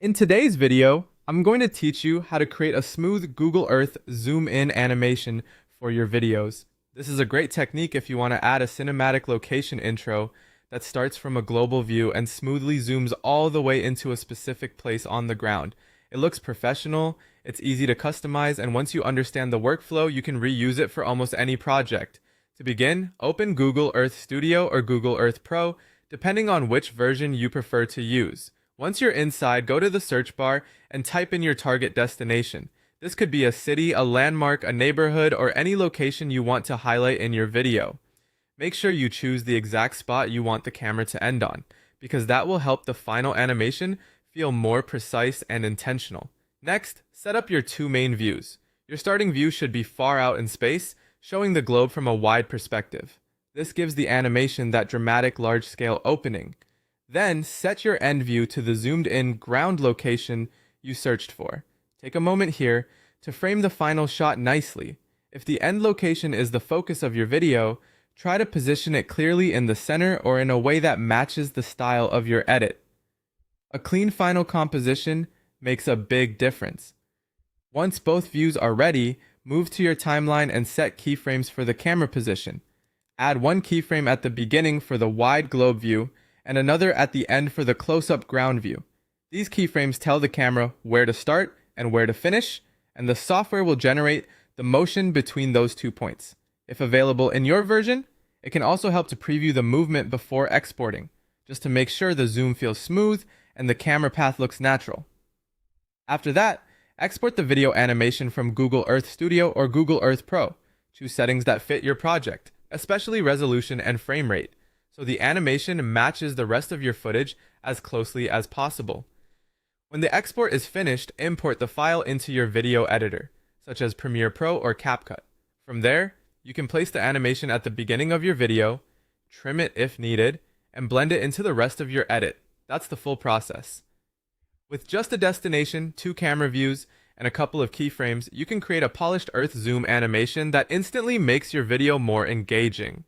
In today's video, I'm going to teach you how to create a smooth Google Earth zoom in animation for your videos. This is a great technique if you want to add a cinematic location intro that starts from a global view and smoothly zooms all the way into a specific place on the ground. It looks professional, it's easy to customize, and once you understand the workflow, you can reuse it for almost any project. To begin, open Google Earth Studio or Google Earth Pro, depending on which version you prefer to use. Once you're inside, go to the search bar and type in your target destination. This could be a city, a landmark, a neighborhood, or any location you want to highlight in your video. Make sure you choose the exact spot you want the camera to end on, because that will help the final animation feel more precise and intentional. Next, set up your two main views. Your starting view should be far out in space, showing the globe from a wide perspective. This gives the animation that dramatic large-scale opening. Then, set your end view to the zoomed-in ground location you searched for. Take a moment here to frame the final shot nicely. If the end location is the focus of your video, try to position it clearly in the center or in a way that matches the style of your edit. A clean final composition makes a big difference. Once both views are ready, move to your timeline and set keyframes for the camera position. Add one keyframe at the beginning for the wide globe view, and another at the end for the close-up ground view. These keyframes tell the camera where to start and where to finish, and the software will generate the motion between those 2 points. If available in your version, it can also help to preview the movement before exporting, just to make sure the zoom feels smooth and the camera path looks natural. After that, export the video animation from Google Earth Studio or Google Earth Pro. Choose settings that fit your project, especially resolution and frame rate, so the animation matches the rest of your footage as closely as possible. When the export is finished, import the file into your video editor, such as Premiere Pro or CapCut. From there, you can place the animation at the beginning of your video, trim it if needed, and blend it into the rest of your edit. That's the full process. With just a destination, 2 camera views, and a couple of keyframes, you can create a polished Earth zoom animation that instantly makes your video more engaging.